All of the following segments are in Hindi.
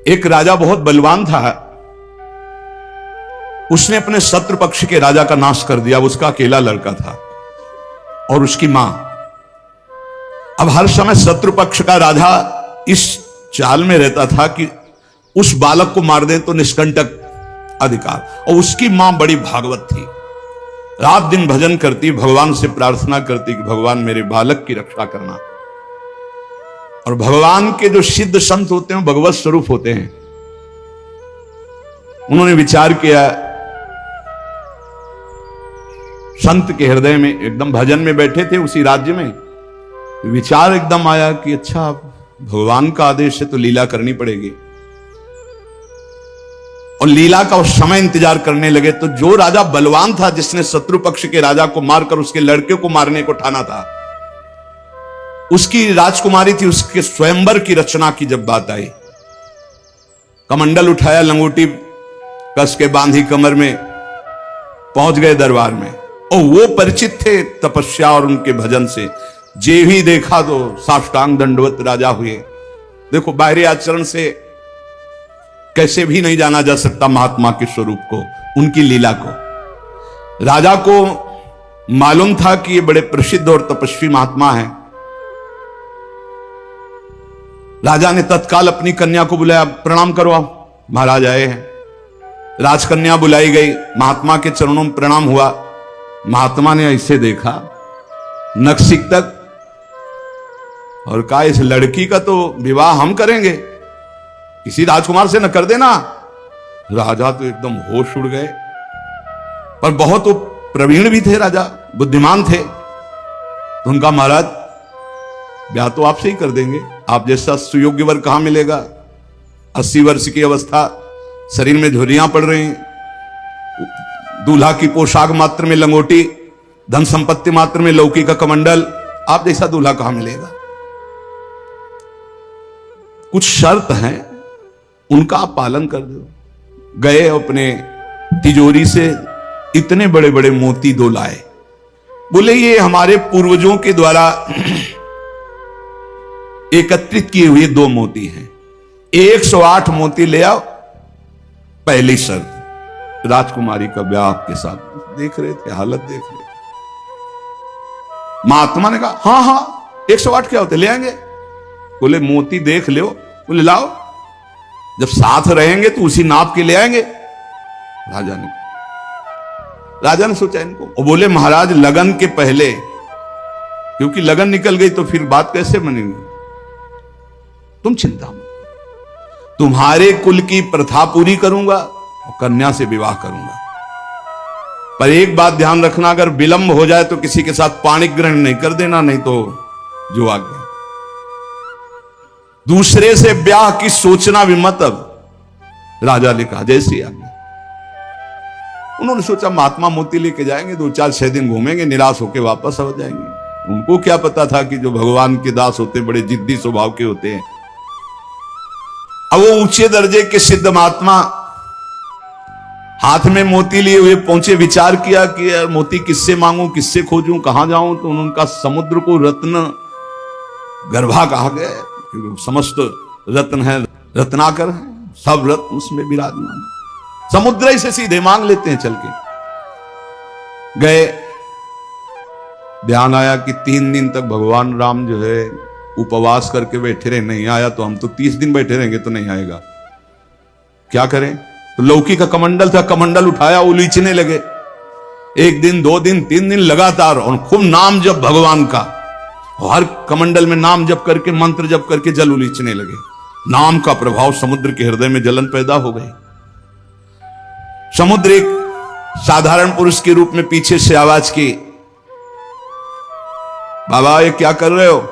एक राजा बहुत बलवान था, उसने अपने शत्रु पक्ष के राजा का नाश कर दिया। उसका अकेला लड़का था और उसकी मां। अब हर समय शत्रु पक्ष का राजा इस चाल में रहता था कि उस बालक को मार दे तो निष्कंटक अधिकार। और उसकी मां बड़ी भागवत थी, रात दिन भजन करती, भगवान से प्रार्थना करती कि भगवान मेरे बालक की रक्षा करना। और भगवान के जो सिद्ध संत होते हैं भगवत स्वरूप होते हैं। उन्होंने विचार किया, संत के हृदय में एकदम भजन में बैठे थे उसी राज्य में, विचार एकदम आया कि अच्छा भगवान का आदेश है तो लीला करनी पड़ेगी। और लीला का उस समय इंतजार करने लगे। तो जो राजा बलवान था, जिसने शत्रु पक्ष के राजा को मारकर उसके लड़के को मारने को ठाना था, उसकी राजकुमारी थी, उसके स्वयंवर की रचना की जब बात आई, कमंडल उठाया, लंगोटी कस के बांधी कमर में, पहुंच गए दरबार में। और वो परिचित थे तपस्या और उनके भजन से, जे भी देखा तो साष्टांग दंडवत राजा हुए। देखो बाहरी आचरण से कैसे भी नहीं जाना जा सकता महात्मा के स्वरूप को, उनकी लीला को। राजा को मालूम था कि ये बड़े प्रसिद्ध और तपस्वी महात्मा हैं। राजा ने तत्काल अपनी कन्या को बुलाया, प्रणाम करवाओ, महाराज आए हैं। राजकन्या बुलाई गई, महात्मा के चरणों में प्रणाम हुआ। महात्मा ने ऐसे देखा नक्सिक तक और कहा, इस लड़की का तो विवाह हम करेंगे, किसी राजकुमार से न कर देना। राजा तो एकदम होश उड़ गए, पर बहुत वो प्रवीण भी थे, राजा बुद्धिमान थे। तो उनका महाराज ब्याह तो आपसे ही कर देंगे, आप जैसा सुयोग्य वर कहां मिलेगा। 80 वर्ष की अवस्था, शरीर में झुर्रियां पड़ रही, दूल्हा की पोशाक मात्र में लंगोटी, धन संपत्ति मात्र में लौकी का कमंडल, आप जैसा दूल्हा कहां मिलेगा। कुछ शर्त हैं, उनका आप पालन कर दो। गए अपने तिजोरी से इतने बड़े बड़े मोती 2 लाए। बोले ये हमारे पूर्वजों के द्वारा एकत्रित किए हुए 2 मोती हैं, 108 मोती ले आओ। पहली शर्त, राजकुमारी का ब्याह आपके साथ। देख रहे थे, हालत देख रहे थे। महात्मा ने कहा हाँ हाँ 108 क्या होते, ले आएंगे। बोले मोती देख लो। बोले लाओ, जब साथ रहेंगे तो उसी नाप के ले आएंगे। राजा ने सोचा इनको, और बोले महाराज लगन के पहले, क्योंकि लगन निकल गई तो फिर बात कैसे बनेगी। तुम चिंता मत, तुम्हारे कुल की प्रथा पूरी करूंगा और कन्या से विवाह करूंगा। पर एक बात ध्यान रखना, अगर विलंब हो जाए तो किसी के साथ पाणिक ग्रहण नहीं कर देना, नहीं तो जो आ गया। दूसरे से ब्याह की सोचना भी मत। अब राजा ने कहा जैसी आ गया। उन्होंने सोचा महात्मा मोती लेके जाएंगे, 2-4-6 दिन घूमेंगे, निराश होकर वापस आ जाएंगे। उनको क्या पता था कि जो भगवान के दास होते बड़े जिद्दी स्वभाव के होते हैं। अब वो ऊंचे दर्जे के सिद्ध महात्मा हाथ में मोती लिए हुए पहुंचे। विचार किया कि यार मोती किससे मांगूं, किससे खोजूं, कहां जाऊं। तो उनका समुद्र को रत्न गर्भा कहा गया, क्योंकि समस्त रत्न है, रत्नाकर है, सब रत्न उसमें विराजमान। समुद्र ही से सीधे मांग लेते हैं चल के। गए, ध्यान आया कि 3 दिन तक भगवान राम जो है उपवास करके बैठे रहे, नहीं आया तो हम तो 30 दिन बैठे रहेंगे तो नहीं आएगा, क्या करें। तो लौकी का कमंडल था, कमंडल उठाया, उलीचने लगे। 1 दिन 2 दिन 3 दिन लगातार, और खूब नाम जप भगवान का, हर कमंडल में नाम जप करके, मंत्र जप करके जल उलीचने लगे। नाम का प्रभाव समुद्र के हृदय में जलन पैदा हो गई। समुद्र एक साधारण पुरुष के रूप में पीछे से आवाज की, बाबा ये क्या कर रहे हो।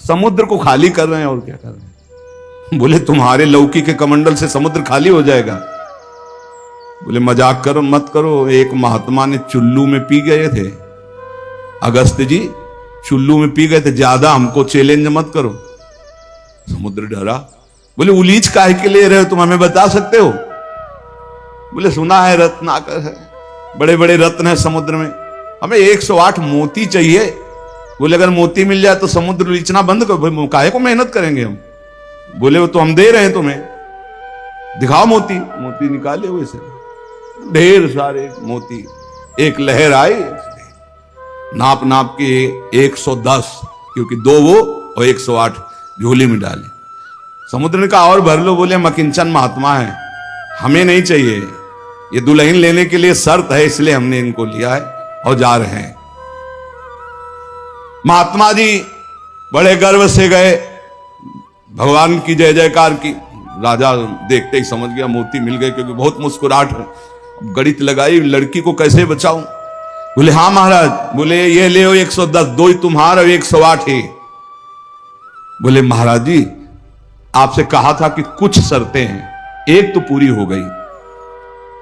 समुद्र को खाली कर रहे हैं, और क्या कर रहे हैं। बोले तुम्हारे लौकी के कमंडल से समुद्र खाली हो जाएगा। बोले मजाक करो मत करो, एक महात्मा ने चुल्लू में पी गए थे, अगस्त जी चुल्लू में पी गए थे, ज्यादा हमको चैलेंज मत करो। समुद्र डरा। बोले उलीच काहे के ले रहे हो, तुम हमें बता सकते हो। बोले सुना है रत्नाकर है, बड़े बड़े रत्न है समुद्र में, हमें 108 मोती चाहिए, बोले अगर मोती मिल जाए तो समुद्र लीचना बंद करो, काहे को मेहनत करेंगे हम। बोले वो तो हम दे रहे हैं तुम्हें, दिखाओ मोती। मोती निकाले हुए से ढेर सारे मोती, एक लहर आई, नाप नाप के 110, क्योंकि 2 वो और 108 झोली में डाले। समुद्र ने कहा और भर लो। बोले मकिंचन महात्मा है, हमें नहीं चाहिए, ये दुल्हन लेने के लिए शर्त है, इसलिए हमने इनको लिया है और जा रहे हैं। महात्मा जी बड़े गर्व से गए, भगवान की जय जयकार की। राजा देखते ही समझ गया मोती मिल गए, क्योंकि बहुत मुस्कुराहट है। गणित लगाई, लड़की को कैसे बचाऊं। बोले हाँ महाराज। बोले ये ले 110, 2 ही तुम्हारा और 108 है। बोले महाराज जी आपसे कहा था कि कुछ शर्तें हैं, एक तो पूरी हो गई,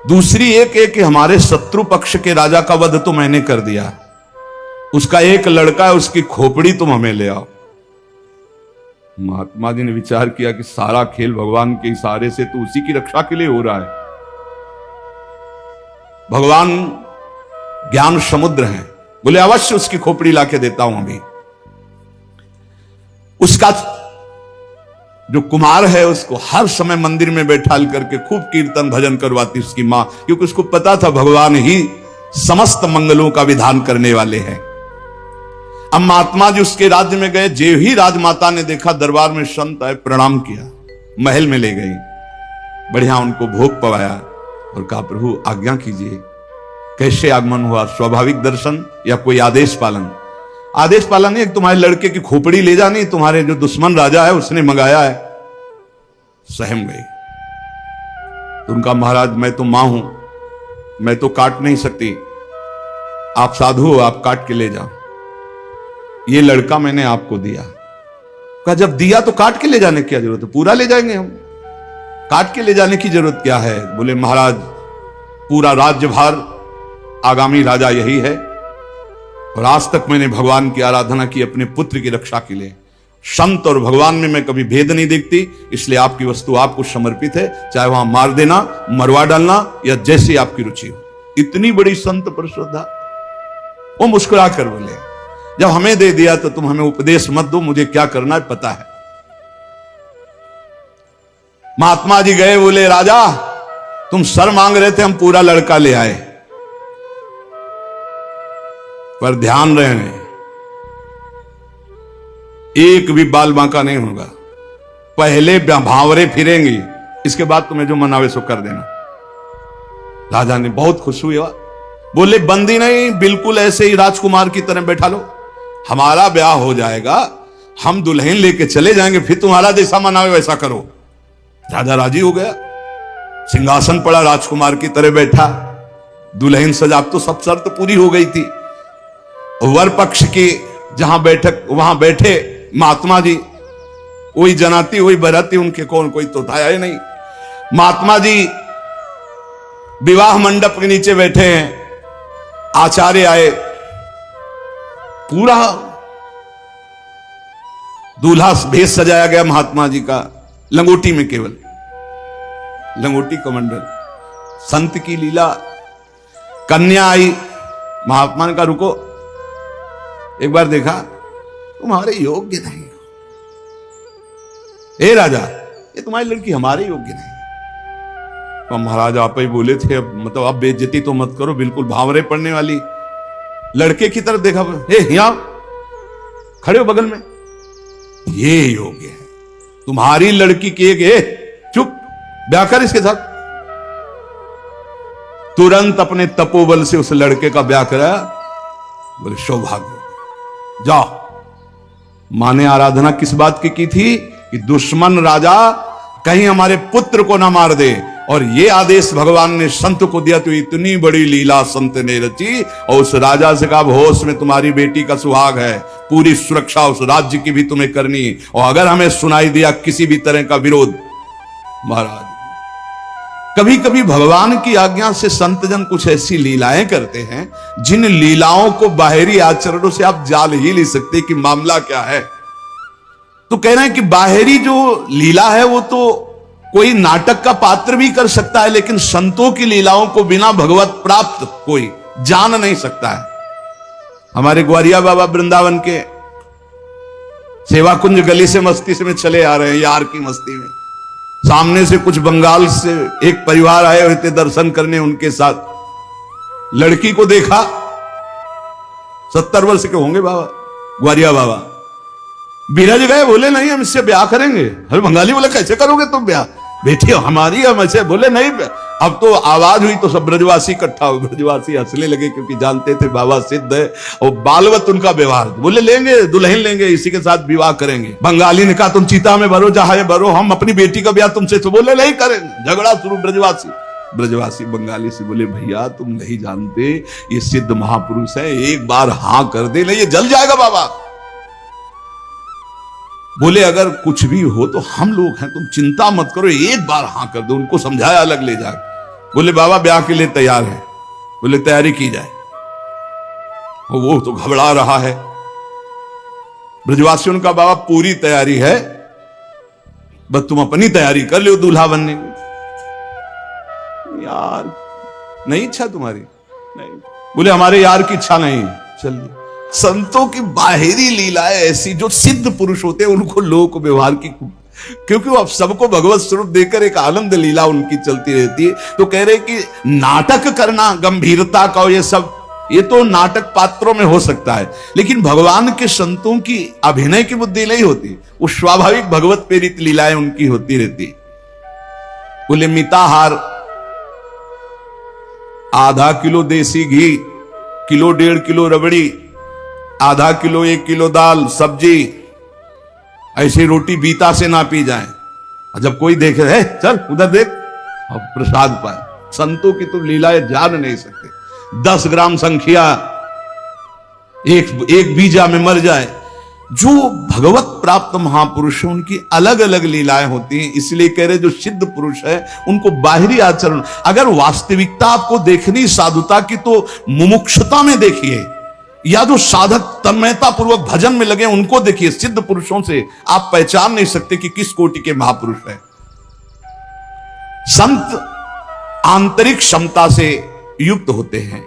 दूसरी एक है कि हमारे शत्रु पक्ष के राजा का वध तो मैंने कर दिया, उसका एक लड़का है, उसकी खोपड़ी तुम हमें ले आओ। महात्मा जी ने विचार किया कि सारा खेल भगवान के इशारे से तो उसी की रक्षा के लिए हो रहा है। भगवान ज्ञान समुद्र हैं। बोले अवश्य उसकी खोपड़ी लाके देता हूं अभी। उसका जो कुमार है उसको हर समय मंदिर में बैठाल करके खूब कीर्तन भजन करवाती उसकी मां, क्योंकि उसको पता था भगवान ही समस्त मंगलों का विधान करने वाले हैं। अब महात्मा जी उसके राज्य में गए, जे ही राजमाता ने देखा दरबार में संत आए, प्रणाम किया, महल में ले गई, बढ़िया उनको भोग पवाया और कहा प्रभु आज्ञा कीजिए, कैसे आगमन हुआ, स्वाभाविक दर्शन या कोई आदेश पालन? आदेश पालन नहीं, तुम्हारे लड़के की खोपड़ी ले जानी, तुम्हारे जो दुश्मन राजा है उसने मंगाया है। सहम गई। तो उनका महाराज मैं तो मां हूं, मैं तो काट नहीं सकती, आप साधु हो, आप काट के ले जाओ, ये लड़का मैंने आपको दिया। कहा जब दिया तो काट के ले जाने की क्या जरूरत है, पूरा ले जाएंगे हम, काट के ले जाने की जरूरत क्या है। बोले महाराज पूरा राज्यभार आगामी राजा यही है, और आज तक मैंने भगवान की आराधना की अपने पुत्र की रक्षा के लिए। संत और भगवान में मैं कभी भेद नहीं देखती, इसलिए आपकी वस्तु आपको समर्पित है, चाहे वहां मार देना, मरवा डालना या जैसी आपकी रुचि हो। इतनी बड़ी संत पर श्रद्धा। वो मुस्कुरा कर बोले जब हमें दे दिया तो तुम हमें उपदेश मत दो, मुझे क्या करना है पता है। महात्मा जी गए, बोले राजा तुम सर मांग रहे थे, हम पूरा लड़का ले आए, पर ध्यान रहे एक भी बाल बांका नहीं होगा, पहले भांवरे फिरेंगी, इसके बाद तुम्हें जो मनावे सो कर देना। राजा ने बहुत खुश हुआ, बोले बंदी नहीं, बिल्कुल ऐसे ही राजकुमार की तरह बैठा लो, हमारा ब्याह हो जाएगा, हम दुल्हन लेके चले जाएंगे, फिर तुम्हारा जैसा मनावे वैसा करो। राजा राजी हो गया, सिंहासन पड़ा, राजकुमार की तरह बैठा, दुल्हन सजा, तो सब शर्त पूरी हो गई थी। वर पक्ष की जहां बैठक वहां बैठे महात्मा जी, वही जनाती वही बराती, उनके कौन कोई तो था ही नहीं। महात्मा जी विवाह मंडप के नीचे बैठे हैं, आचार्य आए, पूरा दूल्हा भेष सजाया गया महात्मा जी का, लंगोटी में, केवल लंगोटी कमंडल। संत की लीला, कन्या आई, महात्मा ने कहा रुको, एक बार देखा तुम्हारे योग्य नहीं हो, हे राजा ये तुम्हारी लड़की हमारे योग्य नहीं। तो महाराज आप ही बोले थे, अब मतलब आप बेइज्जती तो मत करो, बिल्कुल भावरे पड़ने वाली। लड़के की तरफ देखा, हे यहां खड़े हो बगल में, ये योग्य है तुम्हारी लड़की की एक, चुप, ब्याह कर इसके साथ। तुरंत अपने तपोबल से उस लड़के का ब्याह कराया। बोले सौभाग्य, जाओ। माने आराधना किस बात की थी कि दुश्मन राजा कहीं हमारे पुत्र को ना मार दे, और ये आदेश भगवान ने संत को दिया। तो इतनी बड़ी लीला संत ने रची, और उस राजा से कहा होश में तुम्हारी बेटी का सुहाग है, पूरी सुरक्षा उस राज्य की भी तुम्हें करनी, और अगर हमें सुनाई दिया किसी भी तरह का विरोध, महाराज कभी कभी भगवान की आज्ञा से संतजन कुछ ऐसी लीलाएं करते हैं जिन लीलाओं को बाहरी आचरणों से आप जान ही नहीं सकते कि मामला क्या है। तो कह रहे हैं कि बाहरी जो लीला है वो तो कोई नाटक का पात्र भी कर सकता है, लेकिन संतों की लीलाओं को बिना भगवत प्राप्त कोई जान नहीं सकता है। हमारे ग्वारिया बाबा वृंदावन के सेवा कुंज गली से मस्ती से में चले आ रहे हैं यार की मस्ती में। सामने से कुछ बंगाल से एक परिवार आए हुए थे दर्शन करने, उनके साथ लड़की को देखा। 70 वर्ष के होंगे बाबा, ग्वारिया बाबा। बिरज गए, बोले नहीं हम इससे ब्याह करेंगे। अरे बंगाली बोले कैसे करोगे तुम ब्याह, बेटी हमारी हम ऐसे। बोले नहीं। अब तो आवाज हुई तो सब ब्रजवासी इकट्ठा हो, ब्रजवासी हंसने लगे क्योंकि जानते थे बाबा सिद्ध है और बालवत उनका व्यवहार। बोले लेंगे, दुल्हन लेंगे, इसी के साथ विवाह करेंगे। बंगाली ने कहा तुम चीता में भरो, जहां भरो, हम अपनी बेटी का ब्याह तुमसे। तो बोले नहीं करेंगे। झगड़ा शुरू। ब्रजवासी बंगाली से बोले भैया तुम नहीं जानते ये सिद्ध महापुरुष है, एक बार हां कर दे, नहीं ये जल जाएगा बाबा। बोले अगर कुछ भी हो तो हम लोग हैं, तुम चिंता मत करो, एक बार हां कर दो। उनको समझाया, अलग ले जाए। बोले बाबा ब्याह के लिए तैयार है। बोले तैयारी की जाए। वो तो घबरा रहा है। ब्रजवासियों का बाबा पूरी तैयारी है, बस तुम अपनी तैयारी कर लो दूल्हा बनने की। यार नहीं इच्छा तुम्हारी? नहीं। बोले हमारे यार की इच्छा नहीं। चलिए। संतों की बाहरी लीलाएं ऐसी, जो सिद्ध पुरुष होते हैं उनको लोक व्यवहार की, क्योंकि वो अब सबको भगवत स्वरूप देकर एक आनंद लीला उनकी चलती रहती है। तो कह रहे कि नाटक करना गंभीरता का, ये सब ये तो नाटक पात्रों में हो सकता है, लेकिन भगवान के संतों की अभिनय की बुद्धि नहीं होती, वो स्वाभाविक भगवत प्रेरित लीलाएं उनकी होती रहती। बोले मिताहार, आधा किलो देसी घी, किलो 1.5 किलो रबड़ी, आधा किलो 1 किलो दाल सब्जी, ऐसी रोटी बीता से ना पी जाए। जब कोई देखे है चल उधर देख, और प्रसाद पाए। संतों की तो लीलाएं जान नहीं सकते। 10 ग्राम संख्या एक बीजा में मर जाए। जो भगवत प्राप्त महापुरुष है उनकी अलग अलग लीलाएं होती हैं। इसलिए कह रहे जो सिद्ध पुरुष है उनको बाहरी आचरण, अगर वास्तविकता आपको देखनी साधुता की तो मुमुक्षुता में देखिए, या जो साधक तन्मयता पूर्वक भजन में लगे उनको देखिए। सिद्ध पुरुषों से आप पहचान नहीं सकते कि किस कोटि के महापुरुष है। संत आंतरिक क्षमता से युक्त होते हैं।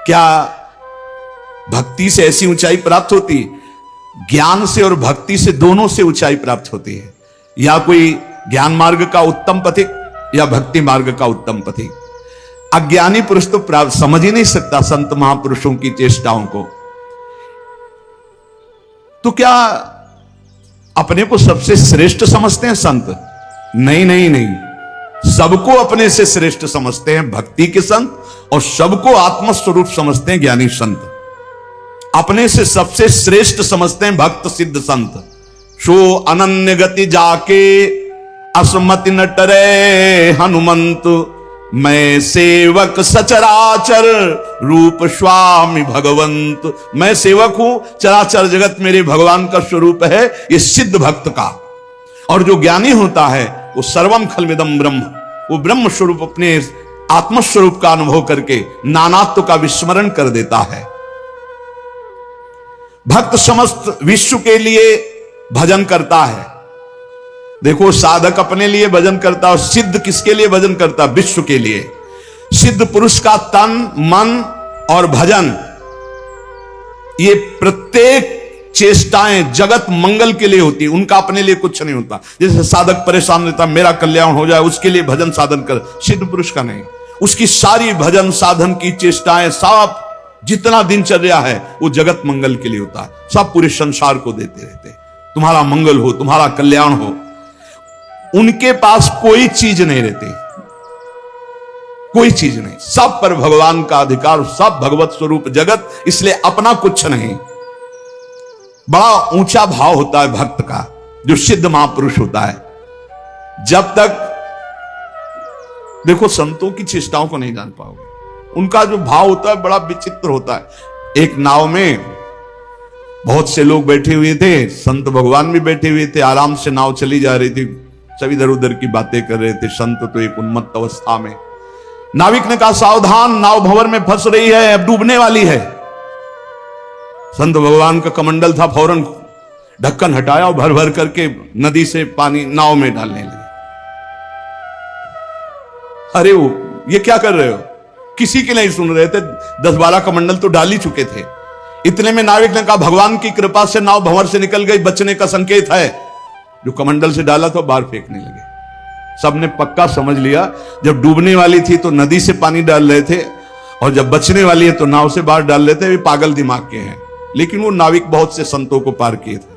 क्या भक्ति से ऐसी ऊंचाई प्राप्त होती? ज्ञान से और भक्ति से, दोनों से ऊंचाई प्राप्त होती है। या कोई ज्ञान मार्ग का उत्तम पथिक या भक्ति मार्ग का उत्तम पथिक। अज्ञानी पुरुष तो प्राप्त समझ ही नहीं सकता संत महापुरुषों की चेष्टाओं को। तो क्या अपने को सबसे श्रेष्ठ समझते हैं संत? नहीं नहीं नहीं, सबको अपने से श्रेष्ठ समझते हैं भक्ति के संत, और सबको आत्मस्वरूप समझते हैं ज्ञानी संत। अपने से सबसे श्रेष्ठ समझते हैं भक्त सिद्ध संत। सो अनन्य गति जाके असमति न टरे हनुमंत, मैं सेवक सचराचर रूप स्वामी भगवंत। मैं सेवक हूं, चराचर जगत मेरे भगवान का स्वरूप है, ये सिद्ध भक्त का। और जो ज्ञानी होता है वो सर्वम खलमिदम ब्रह्म, वो ब्रह्म स्वरूप अपने आत्मस्वरूप का अनुभव करके नानात्व का विस्मरण कर देता है। भक्त समस्त विश्व के लिए भजन करता है। देखो साधक अपने लिए भजन करता है, और सिद्ध किसके लिए भजन करता है? विश्व के लिए। सिद्ध पुरुष का तन मन और भजन, ये प्रत्येक चेष्टाएं जगत मंगल के लिए होती है, उनका अपने लिए कुछ नहीं होता। जैसे साधक परेशान रहता मेरा कल्याण हो जाए, उसके लिए भजन साधन कर। सिद्ध पुरुष का नहीं, उसकी सारी भजन साधन की चेष्टाएं, सब जितना दिनचर्या है वो जगत मंगल के लिए होता है। सब पूरे संसार को देते रहते, तुम्हारा मंगल हो, तुम्हारा कल्याण हो। उनके पास कोई चीज नहीं रहती, कोई चीज नहीं, सब पर भगवान का अधिकार, सब भगवत स्वरूप जगत, इसलिए अपना कुछ नहीं। बड़ा ऊंचा भाव होता है भक्त का, जो सिद्ध महापुरुष होता है। जब तक देखो संतों की चेष्टाओं को नहीं जान पाओगे, उनका जो भाव होता है बड़ा विचित्र होता है। एक नाव में बहुत से लोग बैठे हुए थे, संत भगवान भी बैठे हुए थे, आराम से नाव चली जा रही थी, सब इधर उधर की बातें कर रहे थे। संत तो एक उन्मत्त अवस्था में। नाविक ने कहा सावधान, नाव भंवर में फंस रही है, अब डूबने वाली है। संत भगवान का कमंडल था, फौरन ढक्कन हटाया और भर भर करके नदी से पानी नाव में डालने लगे। अरे वो ये क्या कर रहे हो? किसी के नहीं सुन रहे थे, 10-12 कमंडल तो डाल ही चुके थे। इतने में नाविक ने कहा भगवान की कृपा से नाव भंवर से निकल गई, बचने का संकेत है। जो कमंडल से डाला था बाहर फेंकने लगे। सबने पक्का समझ लिया जब डूबने वाली थी तो नदी से पानी डाल रहे थे, और जब बचने वाली है तो नाव से बाहर डाल लेते। वे पागल दिमाग के हैं, लेकिन वो नाविक बहुत से संतों को पार किए थे।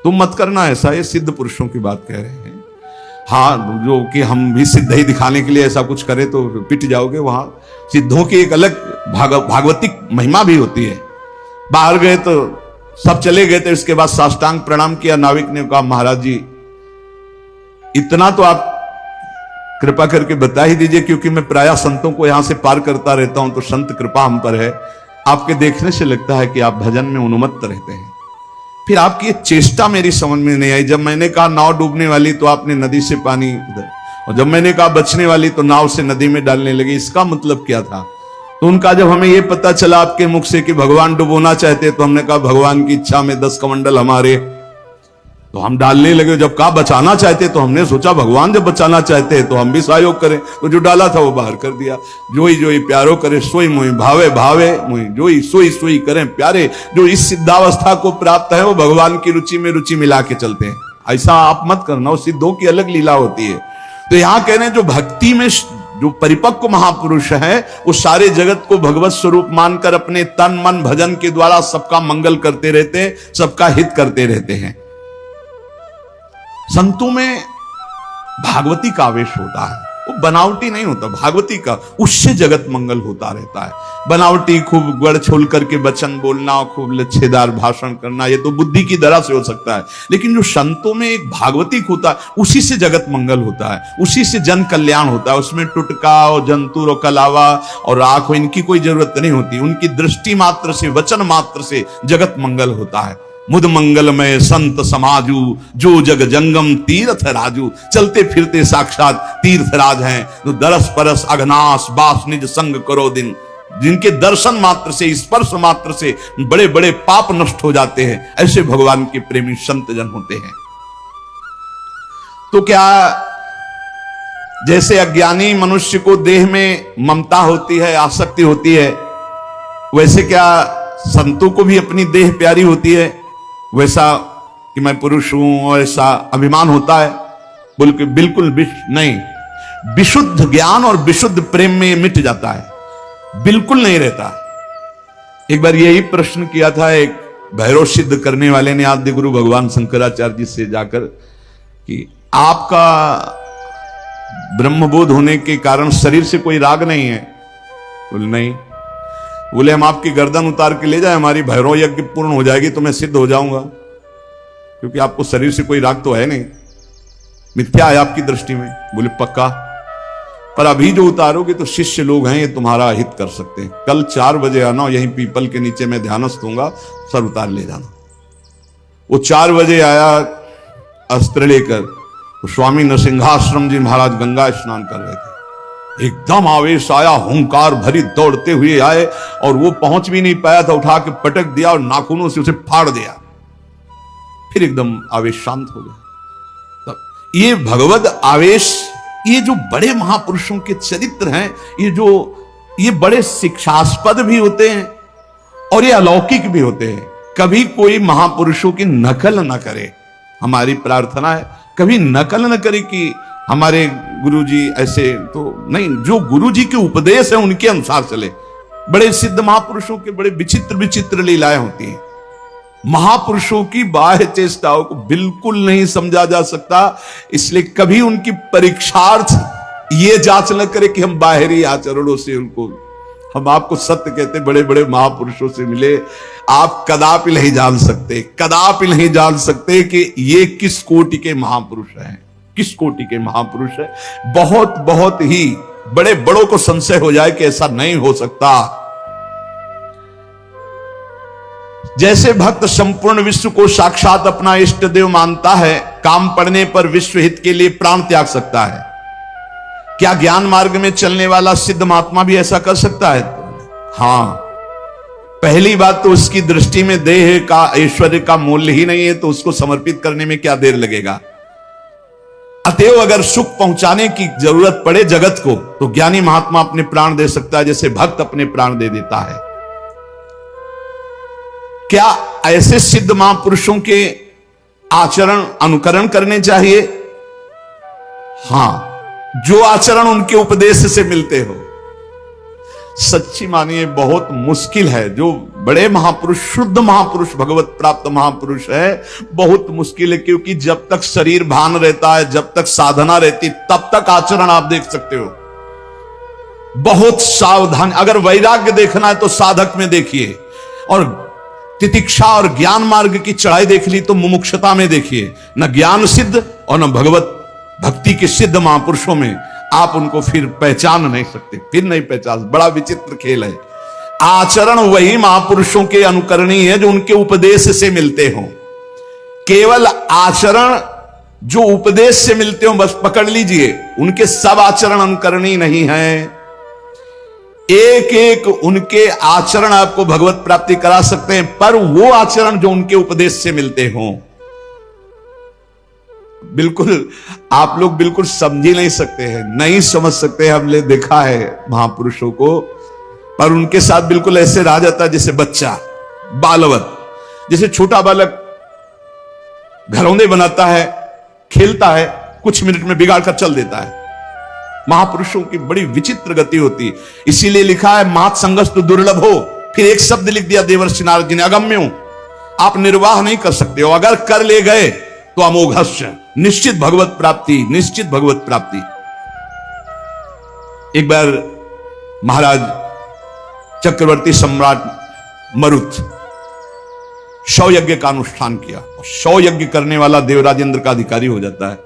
तुम मत करना ऐसा, ये सिद्ध पुरुषों की बात कह रहे हैं। हाँ, जो कि हम भी सिद्ध ही दिखाने के लिए ऐसा कुछ करें तो पिट जाओगे। वहां सिद्धों की एक अलग भागवतिक महिमा भी होती है। बाहर गए तो सब चले गए थे, इसके बाद साष्टांग प्रणाम किया। नाविक ने कहा महाराज जी इतना तो आप कृपा करके बता ही दीजिए, क्योंकि मैं प्रायः संतों को यहां से पार करता रहता हूं, तो संत कृपा हम पर है। आपके देखने से लगता है कि आप भजन में उन्मत्त रहते हैं। फिर आपकी चेष्टा मेरी समझ में नहीं आई। जब मैंने कहा नाव डूबने वाली तो आपने नदी से पानी उधर, और जब मैंने कहा बचने वाली तो नाव से नदी में डालने लगे। इसका मतलब क्या था? तो उनका जब हमें यह पता चला आपके मुख से कि भगवान डुबोना चाहते, तो हमने कहा भगवान की इच्छा में 10 कमंडल हमारे, तो हम डालने लगे। जब कहा बचाना चाहते तो हमने सोचा भगवान जब बचाना चाहते हैं तो हम भी सहयोग करें। तो जो डाला था वो बाहर कर दिया। जोई जोई प्यारो करे सोई मोई भावे भावे मोई, जोई सोई सोई करें प्यारे। जो इस सिद्धावस्था को प्राप्त है वो भगवान की रुचि में रुचि मिला के चलते हैं। ऐसा आप मत करना, वो सिद्धों की अलग लीला होती है। तो यहां कह रहे हैं जो भक्ति में जो परिपक्व महापुरुष है वो सारे जगत को भगवत स्वरूप मानकर अपने तन मन भजन के द्वारा सबका मंगल करते रहते हैं, सबका हित करते रहते हैं। संतों में भागवती का आवेश होता है, वो बनावटी नहीं होता। भागवती का उससे जगत मंगल होता रहता है। बनावटी खूब गड़ छोल करके वचन बोलना, खूब लच्छेदार भाषण करना, ये तो बुद्धि की दरा से हो सकता है। लेकिन जो संतों में एक भागवतिक होता है उसी से जगत मंगल होता है, उसी से जन कल्याण होता है। उसमें टुटका और जंतुर और कलावा और राख इनकी कोई जरूरत नहीं होती। उनकी दृष्टि मात्र से, वचन मात्र से जगत मंगल होता है। मुद मंगलमय संत समाजू, जो जग जंगम तीर्थ राजू। चलते फिरते साक्षात तीर्थराज हैं, जो दरस परस अघनाश बास निज संग करो दिन। जिनके दर्शन मात्र से, स्पर्श मात्र से बड़े बड़े पाप नष्ट हो जाते हैं, ऐसे भगवान के प्रेमी संत जन होते हैं। तो क्या जैसे अज्ञानी मनुष्य को देह में ममता होती है, आसक्ति होती है, वैसे क्या संतों को भी अपनी देह प्यारी होती है? वैसा कि मैं पुरुष हूं और ऐसा अभिमान होता है? बिल्कुल नहीं। विशुद्ध ज्ञान और विशुद्ध प्रेम में मिट जाता है, बिल्कुल नहीं रहता। एक बार यही प्रश्न किया था एक भैरव सिद्ध करने वाले ने आद्य गुरु भगवान शंकराचार्य जी से जाकर कि आपका ब्रह्मबोध होने के कारण शरीर से कोई राग नहीं है? बोले नहीं। बोले हम आपकी गर्दन उतार के ले जाए, हमारी भैरव यज्ञ पूर्ण हो जाएगी तो मैं सिद्ध हो जाऊंगा, क्योंकि आपको शरीर से कोई राग तो है नहीं, मिथ्या है आपकी दृष्टि में। बोले पक्का, पर अभी जो उतारोगे तो शिष्य लोग हैं, ये तुम्हारा हित कर सकते हैं। कल 4 बजे आना, यहीं पीपल के नीचे मैं ध्यानस्थ दूंगा, सर उतार ले जाना। वो 4 बजे आया अस्त्र लेकर, तो स्वामी नरसिंहाश्रम जी महाराज गंगा स्नान कर रहे थे। एकदम आवेश आया, हुंकार भरी दौड़ते हुए आए, और वो पहुंच भी नहीं पाया था, उठा के पटक दिया और नाखूनों से उसे फाड़ दिया। फिर एकदम आवेश शांत हो गया। तब ये भगवत आवेश, ये जो बड़े महापुरुषों के चरित्र हैं, ये बड़े शिक्षास्पद भी होते हैं और ये अलौकिक भी होते हैं। कभी कोई महापुरुषों की नकल न करे, हमारी प्रार्थना है कभी नकल न करे कि हमारे गुरुजी ऐसे तो नहीं। जो गुरुजी के उपदेश है उनके अनुसार चले। बड़े सिद्ध महापुरुषों के बड़े विचित्र विचित्र लीलाएं होती हैं। महापुरुषों की बाह्य चेष्टाओं को बिल्कुल नहीं समझा जा सकता, इसलिए कभी उनकी परीक्षार्थ ये जांच न करे कि हम बाहरी आचरणों से उनको, हम आपको सत्य कहते, बड़े बड़े महापुरुषों से मिले, आप कदापि नहीं जान सकते, कदापि नहीं जान सकते कि ये किस कोटि के महापुरुष हैं, किस कोटि के महापुरुष है। बहुत बहुत ही बड़े बड़ों को संशय हो जाए कि ऐसा नहीं हो सकता। जैसे भक्त संपूर्ण विश्व को साक्षात अपना इष्ट देव मानता है, काम पड़ने पर विश्व हित के लिए प्राण त्याग सकता है। क्या ज्ञान मार्ग में चलने वाला सिद्ध महात्मा भी ऐसा कर सकता है? हां। पहली बात तो उसकी दृष्टि में देह का, ऐश्वर्य का मूल्य ही नहीं है, तो उसको समर्पित करने में क्या देर लगेगा। अतएव अगर सुख पहुंचाने की जरूरत पड़े जगत को, तो ज्ञानी महात्मा अपने प्राण दे सकता है, जैसे भक्त अपने प्राण दे देता है। क्या ऐसे सिद्ध महापुरुषों के आचरण अनुकरण करने चाहिए? हां, जो आचरण उनके उपदेश से मिलते हो। सच्ची मानिए बहुत मुश्किल है। जो बड़े महापुरुष, शुद्ध महापुरुष, भगवत प्राप्त महापुरुष है, बहुत मुश्किल है, क्योंकि जब तक शरीर भान रहता है, जब तक साधना रहती, तब तक आचरण आप देख सकते हो। बहुत सावधान। अगर वैराग्य देखना है तो साधक में देखिए, और तितिक्षा और ज्ञान मार्ग की चढ़ाई देख ली तो मुमुक्षता में देखिए। न ज्ञान सिद्ध और न भगवत भक्ति के सिद्ध महापुरुषों में आप उनको फिर पहचान नहीं सकते, फिर नहीं पहचान। बड़ा विचित्र खेल है। आचरण वही महापुरुषों के अनुकरणीय है जो उनके उपदेश से मिलते हो। केवल आचरण जो उपदेश से मिलते हो बस पकड़ लीजिए, उनके सब आचरण अनुकरणीय नहीं है। एक एक उनके आचरण आपको भगवत प्राप्ति करा सकते हैं, पर वो आचरण जो उनके उपदेश से मिलते हो, बिल्कुल आप लोग बिल्कुल समझ ही नहीं सकते हैं, नहीं समझ सकते। हमने देखा है महापुरुषों को, पर उनके साथ बिल्कुल ऐसे रहा जाता है जैसे बच्चा, बालवत। जैसे छोटा बालक घरौंदे बनाता है, खेलता है, कुछ मिनट में बिगाड़ कर चल देता है। महापुरुषों की बड़ी विचित्र गति होती। इसीलिए लिखा है मात संगस्त दुर्लभ हो। फिर एक शब्द लिख दिया देवर्षि नारद जी ने, अगम्य हो, आप निर्वाह नहीं कर सकते हो। अगर कर ले गए तो अमोघस्य, निश्चित भगवत प्राप्ति, निश्चित भगवत प्राप्ति। एक बार महाराज चक्रवर्ती सम्राट मरुत शौ यज्ञ का अनुष्ठान किया। शौ यज्ञ करने वाला देवराजेंद्र का अधिकारी हो जाता है।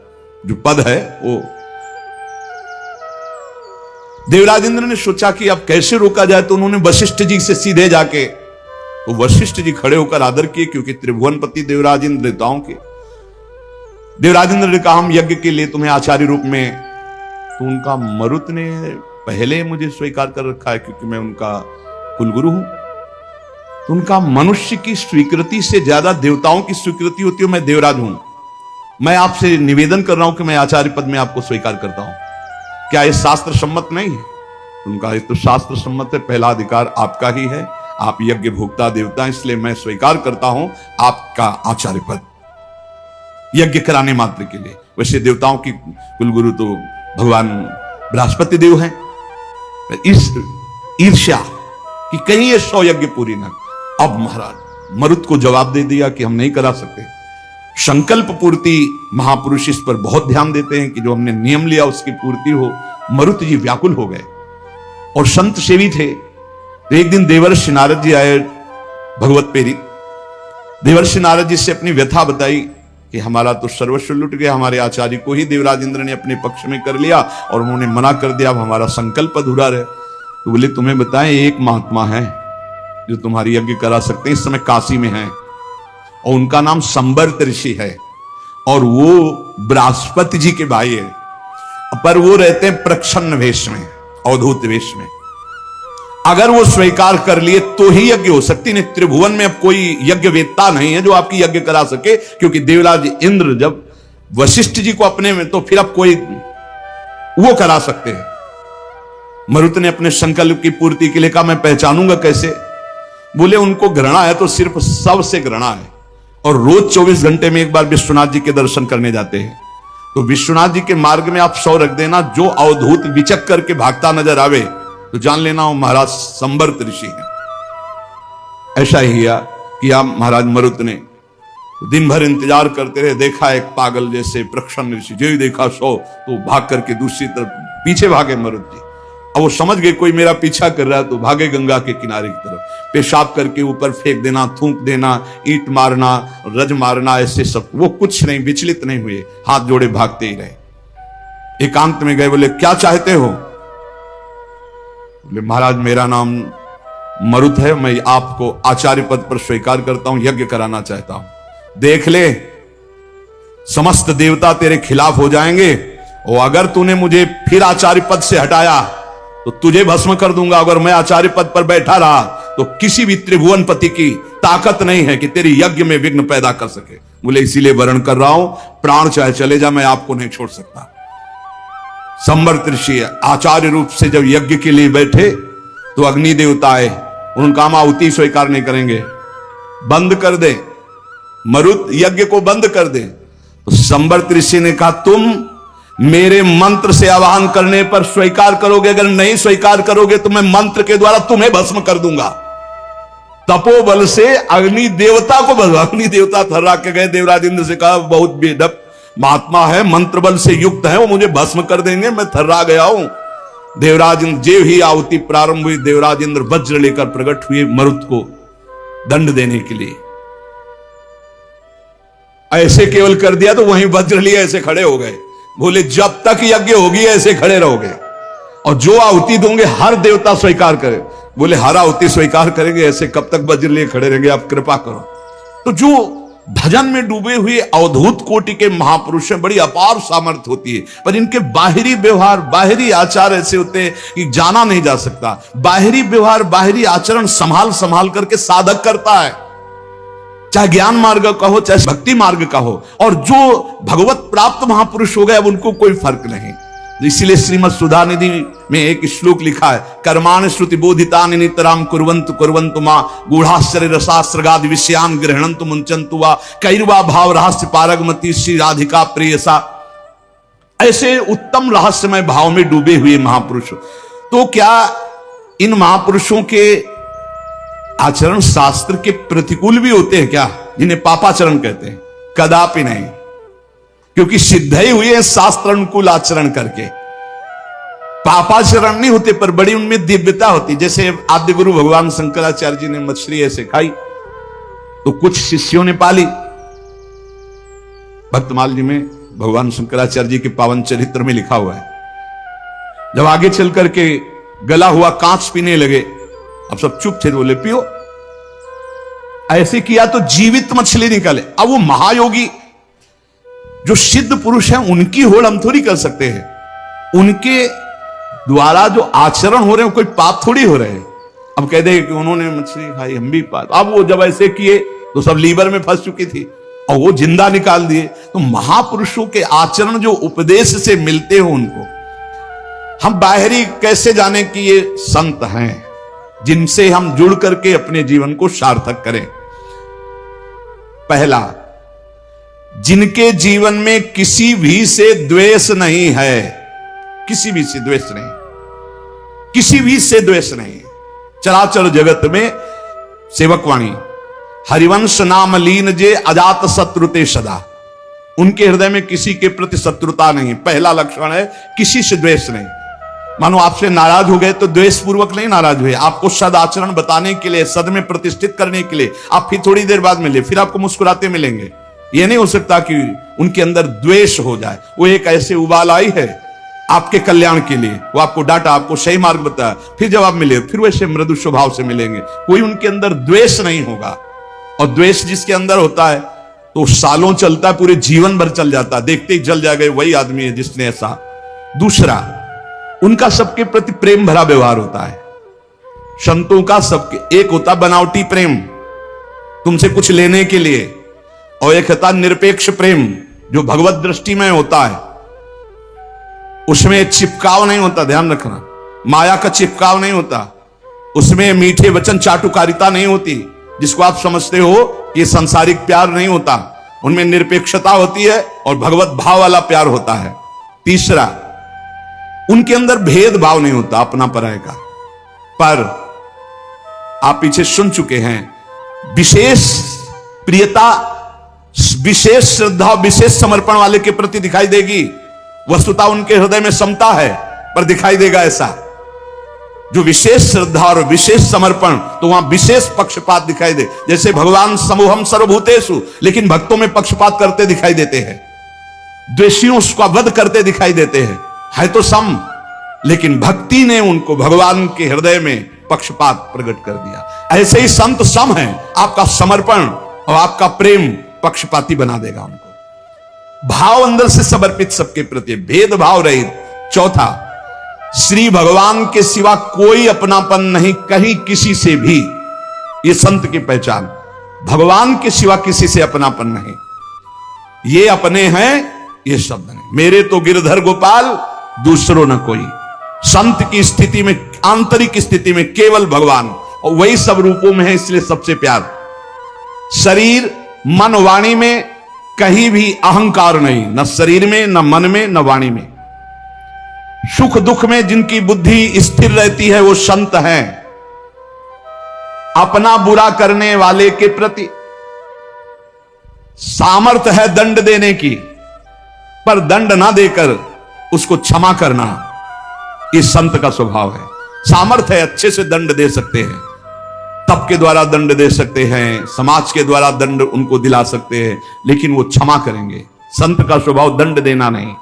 जो पद है वो देवराजेंद्र ने सोचा कि अब कैसे रोका जाए, तो उन्होंने वशिष्ठ जी से सीधे जाके, तो वशिष्ठ जी खड़े होकर आदर किए, क्योंकि त्रिभुवनपति देवराजेंद्र देवताओं के। देवराजेंद्र ने कहा हम यज्ञ के लिए तुम्हें आचार्य रूप में, तो उनका मरुत ने पहले मुझे स्वीकार कर रखा है क्योंकि मैं उनका कुलगुरु हूं। तो उनका मनुष्य की स्वीकृति से ज्यादा देवताओं की स्वीकृति होती है। मैं देवराज हूं, मैं आपसे निवेदन कर रहा हूं कि मैं आचार्य पद में आपको स्वीकार करता हूं। क्या यह शास्त्र सम्मत नहीं है? उनका ये तो शास्त्र सम्मत है, पहला अधिकार आपका ही है, आप यज्ञ भोक्ता देवता, इसलिए मैं स्वीकार करता हूं आपका आचार्य पद यज्ञ कराने मात्र के लिए। वैसे देवताओं की कुलगुरु तो भगवान बृहस्पति देव हैं। इस ईर्ष्या कि कहीं ये 100 यज्ञ पूरी न। अब महाराज मरुत को जवाब दे दिया कि हम नहीं करा सकते। संकल्प पूर्ति महापुरुष इस पर बहुत ध्यान देते हैं कि जो हमने नियम लिया उसकी पूर्ति हो। मरुत जी व्याकुल हो गए और संत सेवी थे। तो एक दिन देवर्षि नारद जी आए भगवत प्रेरित। देवर्षि नारद जी से अपनी व्यथा बताई कि हमारा तो सर्वस्व लुट गया, हमारे आचार्य को ही देवराजेंद्र ने अपने पक्ष में कर लिया और उन्होंने मना कर दिया, अब हमारा संकल्प अधूरा रहे। तो बोले तुम्हें बताएं, एक महात्मा है जो तुम्हारी यज्ञ करा सकते हैं, इस समय काशी में है और उनका नाम संवर्त ऋषि है और वो बृहस्पति जी के भाई है, पर वो रहते हैं प्रच्छन्न वेश में, अवधूत वेश में। अगर वो स्वीकार कर लिए तो ही यज्ञ हो सकती, नहीं त्रिभुवन में अब कोई यज्ञ वेत्ता नहीं है जो आपकी यज्ञ करा सके, क्योंकि देवराज इंद्र जब वशिष्ठ जी को अपने में, तो फिर अब कोई वो करा सकते हैं। मरुत ने अपने संकल्प की पूर्ति के लिए कहा मैं पहचानूंगा कैसे? बोले उनको घृणा है तो सिर्फ सबसे घृणा है और रोज 24 घंटे में एक बार विश्वनाथ जी के दर्शन करने जाते हैं। तो विश्वनाथ जी के मार्ग में आप 100 रख देना, जो अवधूत विचक करके भागता नजर आवे तो जान लेना वो महाराज संवर्त ऋषि है। ऐसा ही किया महाराज मरुत ने। दिन भर इंतजार करते रहे, देखा एक पागल जैसे प्रच्छन्न ऋषि, जो ही देखा 100 तो भाग करके दूसरी तरफ पीछे भागे मरुत जी। अब वो समझ गए कोई मेरा पीछा कर रहा है, तो भागे गंगा के किनारे की तरफ। पेशाब करके ऊपर फेंक देना, थूक देना, ईंट मारना, रज मारना, ऐसे सब। वो कुछ नहीं, विचलित नहीं हुए, हाथ जोड़े भागते ही रहे। एकांत में गए, बोले क्या चाहते हो? बोले महाराज मेरा नाम मरुत है, मैं आपको आचार्य पद पर स्वीकार करता हूं, यज्ञ कराना चाहता हूं। देख ले, समस्त देवता तेरे खिलाफ हो जाएंगे और अगर तूने मुझे फिर आचार्य पद से हटाया तो तुझे भस्म कर दूंगा। अगर मैं आचार्य पद पर बैठा रहा तो किसी भी त्रिभुवनपति की ताकत नहीं है कि तेरी यज्ञ में विघ्न पैदा कर सके। बोले इसीलिए वर्ण कर रहा हूं, प्राण चाहे चले जा, मैं आपको नहीं छोड़ सकता। संवर्त ऋषि आचार्य रूप से जब यज्ञ के लिए बैठे तो अग्नि देवता आए, उन्होंने कहा आहुति स्वीकार नहीं करेंगे। बंद कर दे, मरुत यज्ञ को बंद कर दे। तो संवर्त ऋषि ने कहा, तुम मेरे मंत्र से आवाहन करने पर स्वीकार करोगे, अगर नहीं स्वीकार करोगे तो मैं मंत्र के द्वारा तुम्हें भस्म कर दूंगा। तपोबल से अग्नि देवता को अग्नि देवता थर्रा के गए, देवराज इंद्र से कहा, बहुत बेदप महात्मा है, मंत्र बल से युक्त है, वो मुझे भस्म कर देंगे, मैं थर्रा गया हूं। देवराज इंद्र जेव ही आहुति प्रारंभ हुई, देवराज इंद्र वज्र लेकर प्रकट हुए मरुत को दंड देने के लिए। ऐसे केवल कर दिया तो वहीं वज्र लिए ऐसे खड़े हो गए, बोले जब तक यज्ञ होगी ऐसे खड़े रहोगे, और जो आहुति दोगे हर देवता स्वीकार करे। बोले हर आहुति स्वीकार करेंगे, ऐसे कब तक वज्र लिए खड़े रहेंगे, आप कृपा करो। तो जो भजन में डूबे हुए अवधूत कोटि के महापुरुष हैं, बड़ी अपार सामर्थ्य होती है, पर इनके बाहरी व्यवहार, बाहरी आचार ऐसे होते हैं कि जाना नहीं जा सकता। बाहरी व्यवहार, बाहरी आचरण संभाल संभाल करके साधक करता है, चाहे ज्ञान मार्ग का हो, चाहे भक्ति मार्ग का हो। और जो भगवत प्राप्त महापुरुष हो गए, अब उनको कोई फर्क नहीं। इसीलिए श्रीमद् सुधा निधि में एक श्लोक लिखा है, कर्माण श्रुति बोधितानि नितराम कुर्वन्तु कुर्वन्तु मा गूढ़ाश्चर्य रसास्त्रगादि विषयान गृह्णन्तु मुंचन्तु वा कैर्वा भाव रहस्य पारगमति श्री राधिका प्रेयसा। ऐसे उत्तम रहस्यमय भाव में डूबे हुए महापुरुष। तो क्या इन महापुरुषों के आचरण शास्त्र के प्रतिकूल भी होते हैं क्या, जिन्हें पापाचरण कहते हैं? कदापि नहीं, क्योंकि सिद्ध ही हुए हैं शास्त्र अनुकूल आचरण करके। पापाचरण नहीं होते, पर बड़ी उनमें दिव्यता होती। जैसे आद्य गुरु भगवान शंकराचार्य जी ने मछली ऐसे खाई तो कुछ शिष्यों ने पाली। भक्तमाल जी में भगवान शंकराचार्य जी के पावन चरित्र में लिखा हुआ है, जब आगे चल करके गला हुआ कांच पीने लगे, अब सब चुप थे, बोले पियो। ऐसे किया तो जीवित मछली निकले। अब वो महायोगी जो सिद्ध पुरुष हैं, उनकी होड़ हम थोड़ी कर सकते हैं। उनके द्वारा जो आचरण हो रहे हैं कोई पाप थोड़ी हो रहे हैं। अब कह दे कि उन्होंने मछली खाई, हम भी पाप। अब वो जब ऐसे किए तो सब लीवर में फंस चुकी थी और वो जिंदा निकाल दिए। तो महापुरुषों के आचरण जो उपदेश से मिलते हो, उनको हम बाहरी कैसे जाने कि ये संत हैं जिनसे हम जुड़ करके अपने जीवन को सार्थक करें। पहला, जिनके जीवन में किसी भी से द्वेष नहीं है, किसी भी से द्वेष नहीं, किसी भी से द्वेष नहीं। चराचर जगत में सेवकवाणी, हरिवंश नाम लीन जे अजात शत्रुते सदा। उनके हृदय में किसी के प्रति शत्रुता नहीं। पहला लक्षण है किसी से द्वेष नहीं। मानो आपसे नाराज हो गए तो द्वेष पूर्वक नहीं नाराज हुए, आपको सद आचरण बताने के लिए, सद में प्रतिष्ठित करने के लिए। आप फिर थोड़ी देर बाद मिले, फिर आपको मुस्कुराते मिलेंगे। यह नहीं हो सकता कि उनके अंदर द्वेष हो जाए। वो एक ऐसे उबाल आई है आपके कल्याण के लिए, वो आपको डांटा, आपको सही मार्ग बताया, फिर जब आप मिले फिर वैसे मृदु स्वभाव से मिलेंगे। कोई उनके अंदर द्वेष नहीं होगा। और द्वेष जिसके अंदर होता है तो सालों चलता है, पूरे जीवन भर चल जाता है, देखते ही जल जाएगा वही आदमी है जिसने ऐसा। दूसरा, उनका सबके प्रति प्रेम भरा व्यवहार होता है। संतों का सबके, एक होता बनावटी प्रेम तुमसे कुछ लेने के लिए, और एक होता निरपेक्ष प्रेम जो भगवत दृष्टि में होता है। उसमें चिपकाव नहीं होता, ध्यान रखना, माया का चिपकाव नहीं होता। उसमें मीठे वचन चाटुकारिता नहीं होती, जिसको आप समझते हो कि सांसारिक प्यार नहीं होता। उनमें निरपेक्षता होती है और भगवत भाव वाला प्यार होता है। तीसरा, उनके अंदर भेदभाव नहीं होता अपना पराय का। पर आप पीछे सुन चुके हैं, विशेष प्रियता, विशेष श्रद्धा, विशेष समर्पण वाले के प्रति दिखाई देगी। वस्तुतः उनके हृदय में समता है, पर दिखाई देगा ऐसा। जो विशेष श्रद्धा और विशेष समर्पण, तो वहां विशेष पक्षपात दिखाई दे। जैसे भगवान समूहम सर्वभूतेषु, लेकिन भक्तों में पक्षपात करते दिखाई देते हैं, द्वेषियों का वध करते दिखाई देते हैं। है तो सम, लेकिन भक्ति ने उनको भगवान के हृदय में पक्षपात प्रकट कर दिया। ऐसे ही संत सम है, आपका समर्पण और आपका प्रेम पक्षपाती बना देगा उनको। भाव अंदर से समर्पित सबके प्रति, भेदभाव रहित। चौथा, श्री भगवान के सिवा कोई अपनापन नहीं कहीं किसी से भी। ये संत की पहचान, भगवान के सिवा किसी से अपनापन नहीं। ये अपने हैं, ये शब्द नहीं। मेरे तो गिरधर गोपाल, दूसरों न कोई। संत की स्थिति में, आंतरिक स्थिति में केवल भगवान, और वही सब रूपों में है, इसलिए सबसे प्यार। शरीर मन वाणी में कहीं भी अहंकार नहीं, न शरीर में, न मन में, न वाणी में। सुख दुख में जिनकी बुद्धि स्थिर रहती है वो संत हैं। अपना बुरा करने वाले के प्रति सामर्थ्य है दंड देने की, पर दंड ना देकर उसको क्षमा करना, इस संत का स्वभाव है। सामर्थ्य है, अच्छे से दंड दे सकते हैं, तप के द्वारा दंड दे सकते हैं, समाज के द्वारा दंड उनको दिला सकते हैं, लेकिन वो क्षमा करेंगे। संत का स्वभाव दंड देना नहीं।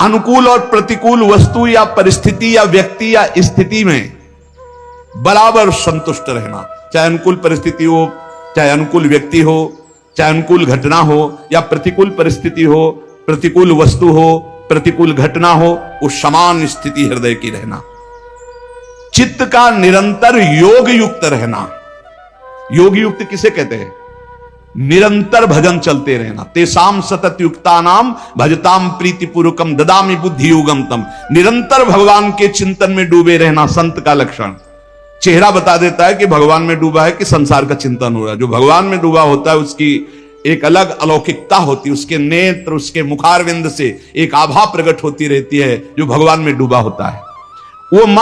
अनुकूल और प्रतिकूल वस्तु या परिस्थिति या व्यक्ति या स्थिति में बराबर संतुष्ट रहना, चाहे अनुकूल परिस्थिति हो, चाहे अनुकूल व्यक्ति हो, चाहे अनुकूल घटना हो या प्रतिकूल परिस्थिति हो, प्रतिकूल वस्तु हो, प्रतिकूल घटना हो, वो समान स्थिति हृदय की रहना। चित्त का निरंतर योग युक्त रहना। योग युक्त किसे कहते हैं? निरंतर भजन चलते रहना। तेसाम सतत युक्ता नाम भजताम प्रीतिपूर्वकम ददामि बुद्धि योगम तम। निरंतर भगवान के चिंतन में डूबे रहना संत का लक्षण। चेहरा बता देता है कि भगवान में डूबा है कि संसार का चिंतन हो रहा है। जो भगवान में डूबा होता है उसकी एक अलग अलौकिकता होती है, उसके नेत्र, उसके मुखारविंद से एक आभा प्रकट होती रहती है जो भगवान में डूबा होता है। वो मन